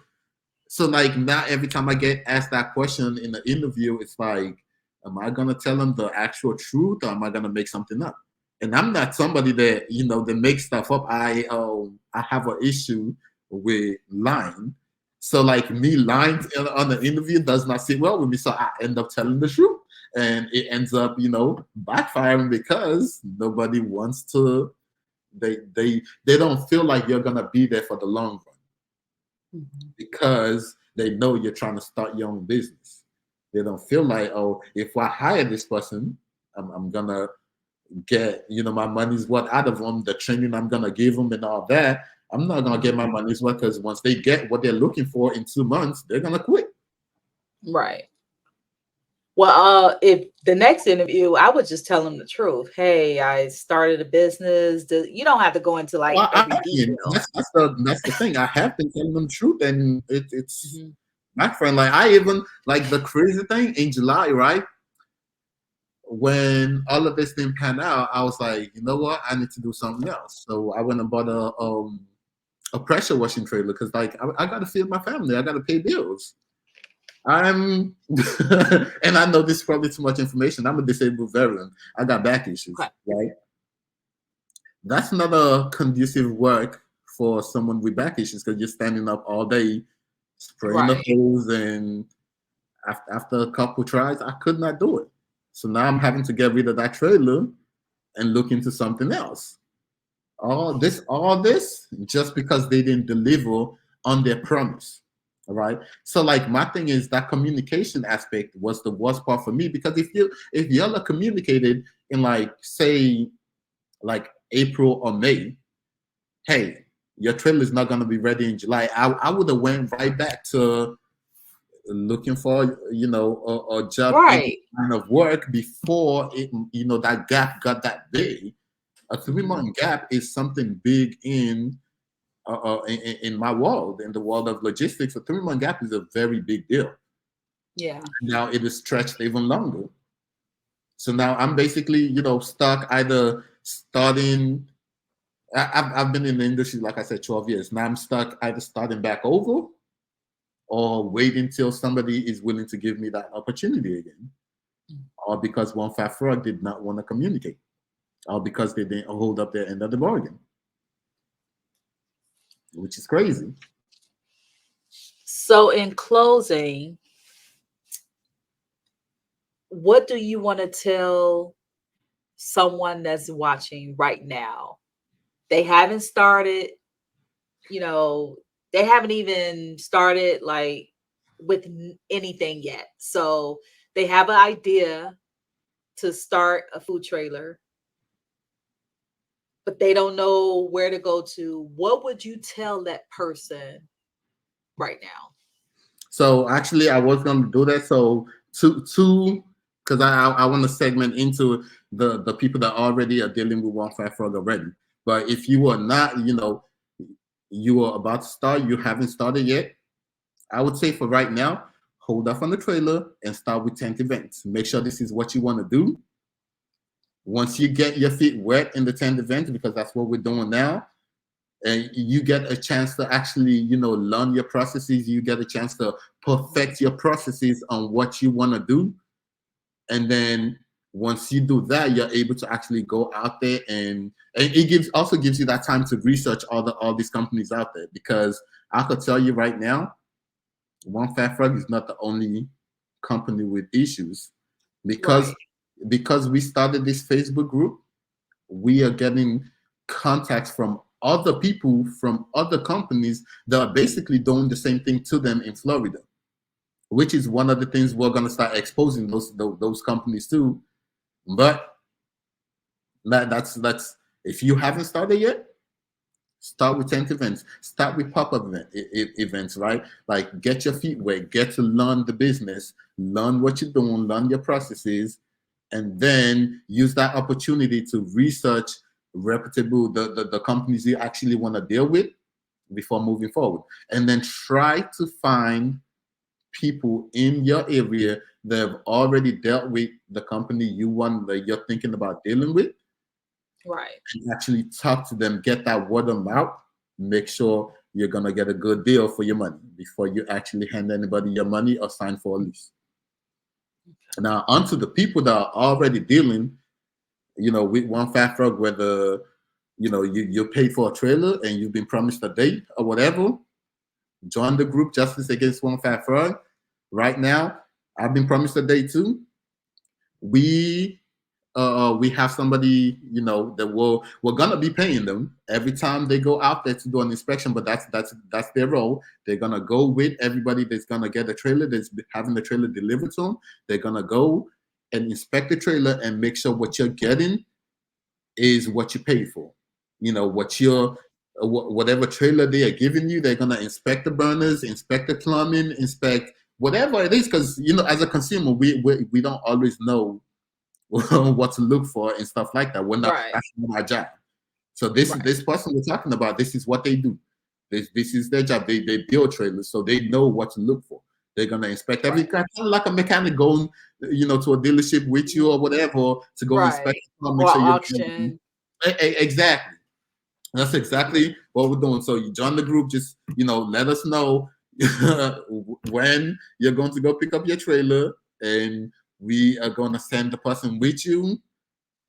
So like now, every time I get asked that question in the interview, it's like, am I gonna tell them the actual truth, or am I gonna make something up? And I'm not somebody that that makes stuff up. I have an issue with lying. So like me lying on the interview does not sit well with me. So I end up telling the truth, and it ends up backfiring because nobody wants to. They don't feel like you're gonna be there for the long run Mhm. because they know you're trying to start your own business. They don't feel like, oh, if I hire this person, I'm gonna get my money's worth out of them. The training I'm gonna give them and all that. I'm not gonna get my money's worth because once they get what they're looking for in 2 months, they're gonna quit. Right. Well, if the next interview, I would just tell them the truth. Hey, I started a business. You don't have to go into like Well, every mean, detail. that's the thing. I have been telling them the truth, and it's Mhm. my friend. Like I even like the crazy thing in July, right? When all of this didn't pan out, I was like, you know what? I need to do something else. So I went and bought a pressure washing trailer because like I got to feed my family. I got to pay bills. I'm and I know this is probably too much information. I'm a disabled veteran. I got back issues, Okay. right? That's not a conducive work for someone with back issues because you're standing up all day, spraying the Right. hose, and after a couple tries, I could not do it. So now I'm having to get rid of that trailer and look into something else. All this just because they didn't deliver on their promise. All right. So like my thing is that communication aspect was the worst part for me because if y'all are communicated in like say like April or May, hey, your trailer is not gonna be ready in July. I would have went right back to looking for a job in Right. line of work before that gap got that big. A three Mhm. month gap is something big in my world, in the world of logistics. A 3 month gap is a very big deal. Yeah. Now it is stretched even longer. So now I'm basically stuck either starting. I've been in the industry like I said 12 years. Now I'm stuck either starting back over or waiting till somebody is willing to give me that opportunity again, or because one fat frog did not want to communicate, or because they didn't hold up their end of the bargain, which is crazy. So, in closing, what do you want to tell someone that's watching right now, they haven't started, you know, they haven't even started like with anything yet. So they have an idea to start a food trailer, but they don't know where to go to. What would you tell that person right now? So actually, I was going to do that. So two, because I want to segment into the people that already are dealing with one fat frog already. But if you are not, you are about to start, you haven't started yet. I would say for right now, hold off on the trailer and start with 10 events. Make sure this is what you want to do. Once you get your feet wet in the 10 events, because that's what we're doing now, and you get a chance to actually learn your processes, you get a chance to perfect your processes on what you want to do, and then once you do that, you're able to actually go out there, and it gives you that time to research all these companies out there, because I could tell you right now, one fat frog is not the only company with issues, because Right, we started this Facebook group. We are getting contacts from other people from other companies that are basically doing the same thing to them in Florida, which is one of the things we're going to start exposing those companies to. But that's if you haven't started yet, start with 10 events, start with pop-up events, right? Like, get your feet wet, get to learn the business, learn what you're doing, learn your processes, and then use that opportunity to research reputable the companies you actually want to deal with before moving forward, and then try to find people in your area that have already dealt with the company that you're thinking about dealing with, right, and actually talk to them, get that word of mouth, make sure you're gonna get a good deal for your money before you actually hand anybody your money or sign for a lease. Now, onto the people that are already dealing, with one fat frog, whether you're paid for a trailer and you've been promised a date or whatever, join the group Justice Against One Fat Frog. Right now, I've been promised a date too. We we have somebody that we're gonna be paying them every time they go out there to do an inspection, but that's their role. They're gonna go with everybody that's gonna get a trailer, that's having the trailer delivered to them. They're gonna go and inspect the trailer and make sure what you're getting is what you paid for. What your whatever trailer they are giving you, they're gonna inspect the burners, inspect the plumbing, inspect whatever it is, because as a consumer, we don't always know what to look for and stuff like that. We're not right, That's not our job. So this right, this person we're talking about, this is what they do. This is their job. They build trailers, so they know what to look for. They're gonna inspect every right, kind of like a mechanic going, to a dealership with you or whatever, to go inspect right. the car, make Or sure you're auction. exactly. That's exactly what we're doing. So you join the group, just let us know when you're going to go pick up your trailer, and we are going to send the person with you.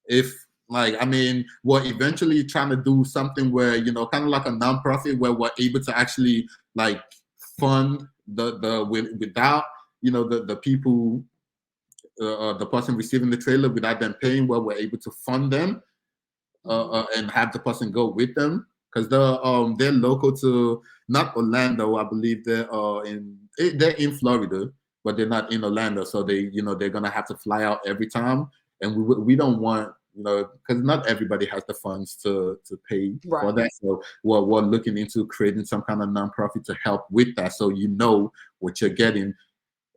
If I mean, we're eventually trying to do something where kind of like a nonprofit, where we're able to actually like fund without the people, the person receiving the trailer, without them paying, where we're able to fund them, Mhm. and have the person go with them, because they're local to, not Orlando, I believe they're in Florida, but they're not in Orlando, so they're gonna have to fly out every time, and we don't want, because not everybody has the funds to pay for Right. that, so we're looking into creating some kind of nonprofit to help with that, so what you're getting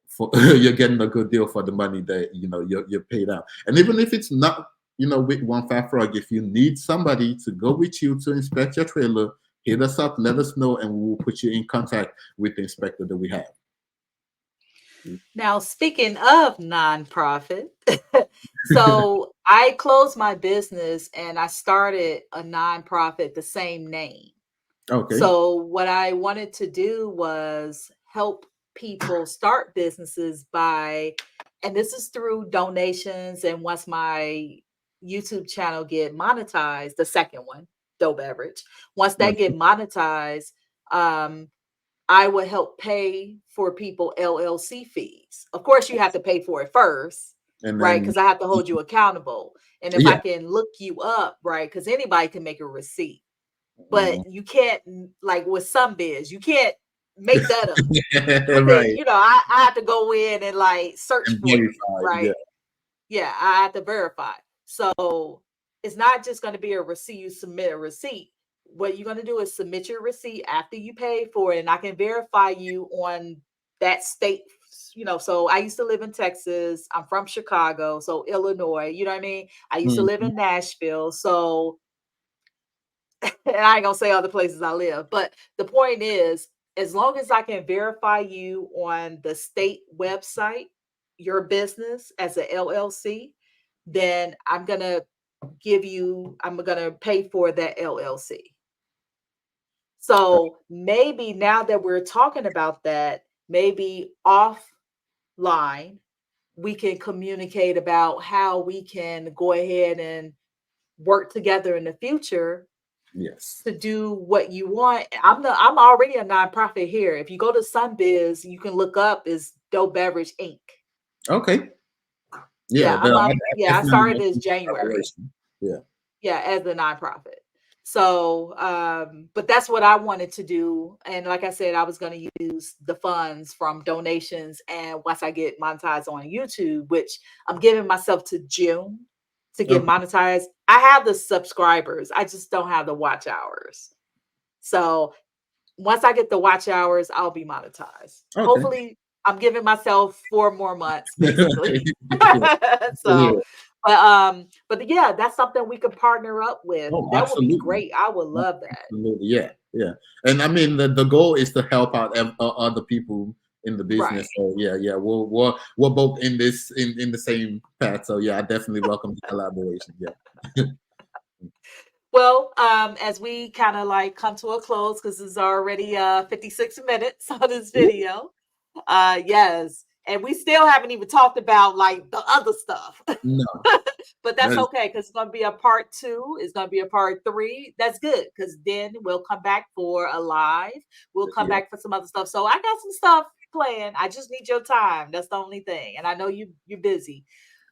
for you're getting a good deal for the money that you're paid out. And even if it's not with one fat frog, if you need somebody to go with you to inspect your trailer, hit us up, let us know, and we will put you in contact with the inspector that we have. Now, speaking of nonprofit, so I closed my business and I started a nonprofit, the same name. Okay. So, what I wanted to do was help people start businesses by, and this is through donations. And once my YouTube channel get monetized, the second one, Doe Beverage, once that get monetized, um, I would help pay for people LLC fees. Of course, you have to pay for it first. And right? then Because I have to hold you accountable. And if I yeah. can look you up, right? Because anybody can make a receipt, but Mhm. you can't, like with some biz, you can't make that up. I think, Right. I have to go in and like search And for you, verified. Yeah. right? Yeah, I have to verify. So it's not just going to be a receipt. You submit a receipt. What you're going to do is submit your receipt after you pay for it, and I can verify you on that state. So I used to live in Texas. I'm from Chicago, so Illinois. You know what I mean? I used to live Mhm. in Nashville, so and I ain't gonna say other places I live, but the point is, as long as I can verify you on the state website, your business as a LLC, then I'm gonna pay for that LLC. So maybe now that we're talking about that, maybe offline, we can communicate about how we can go ahead and work together in the future Yes. to do what you want. I'm already a nonprofit here. If you go to Sunbiz, you can look up is Dope Beverage Inc. Okay. Yeah. Yeah, I yeah, I definitely started want this some January. collaboration. Yeah. Yeah, as a nonprofit. So, but that's what I wanted to do. And like I said, I was going to use the funds from donations. And once I get monetized on YouTube, which I'm giving myself to June to get Okay. monetized, I have the subscribers. I just don't have the watch hours. So once I get the watch hours, I'll be monetized. Okay. Hopefully, I'm giving myself 4 more months, basically. Yeah. Yeah. So, but yeah, that's something we could partner up with. Oh, That would be absolutely. great. I would love that. Absolutely. Yeah. Yeah. And I mean, the goal is to help out other people in the business. Right. So yeah, yeah, we're both in this in the same path. So yeah, I definitely welcome the collaboration. Yeah. Well, as we kind of like come to a close because it's already 56 minutes on this Ooh, video. Yes. And we still haven't even talked about like the other stuff. no, But that that's is okay because it's going to be a part two. It's going to be a part three. That's good because then we'll come back for a live. We'll come yeah. back for some other stuff. So I got some stuff planned. I just need your time. That's the only thing. And I know you're busy,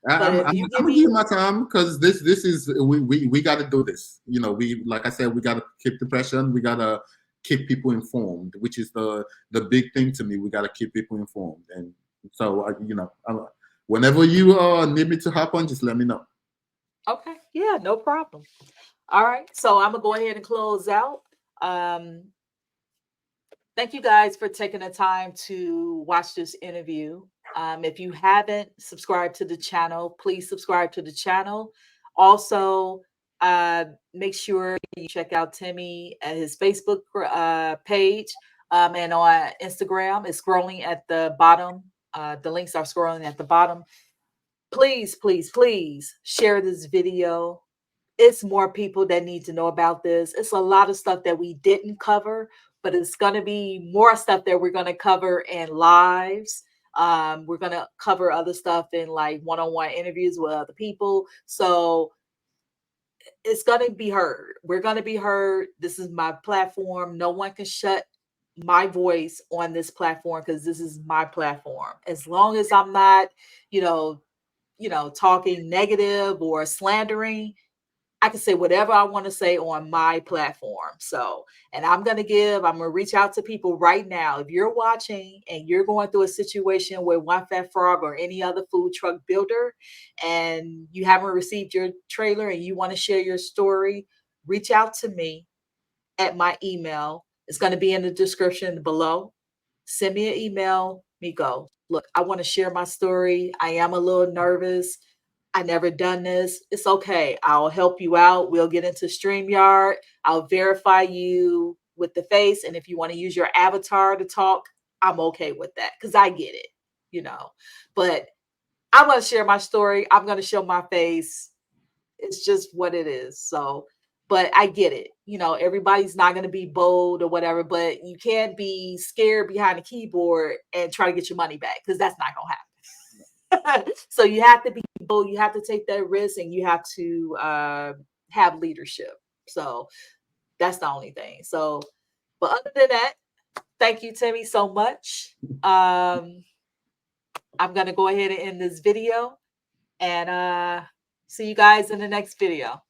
but if you I'm give gonna give me you my time because this is we got to do this. You know, we like I said, we got to keep the pressure on. We got to keep people informed, which is the big thing to me. We got to keep people informed, and so whenever you need me to hop on, just let me know. okay, yeah, no problem. All right, so I'm gonna go ahead and close out. Um, Thank you guys for taking the time to watch this interview. If you haven't subscribed to the channel, please subscribe to the channel. Also, make sure you check out Timi at his Facebook page and on Instagram. It's scrolling at the bottom. The links are scrolling at the bottom. Please, please, please share this video. It's more people that need to know about this. It's a lot of stuff that we didn't cover, but it's going to be more stuff that we're going to cover in lives. We're going to cover other stuff in like one-on-one interviews with other people. So it's going to be heard. We're going to be heard. This is my platform. No one can shut my voice on this platform because this is my platform. As long as I'm not, you know, talking negative or slandering, I can say whatever I want to say on my platform. So, and I'm going to reach out to people right now. If you're watching and you're going through a situation with One Fat Frog or any other food truck builder, and you haven't received your trailer and you want to share your story, reach out to me at my email. It's going to be in the description below. Send me an email. Me go. Look, I want to share my story. I am a little nervous. I never done this. It's okay. I'll help you out. We'll get into StreamYard. I'll verify you with the face. And if you want to use your avatar to talk, I'm okay with that because I get it, you know. But I'm going to share my story. I'm going to show my face. It's just what it is. So, but I get it. Everybody's not going to be bold or whatever, but you can't be scared behind a keyboard and try to get your money back because that's not going to happen. So you have to be bold. You have to take that risk, and you have to have leadership. So that's the only thing. So, but other than that, thank you, Timmy, so much. I'm gonna go ahead and end this video. And see you guys in the next video.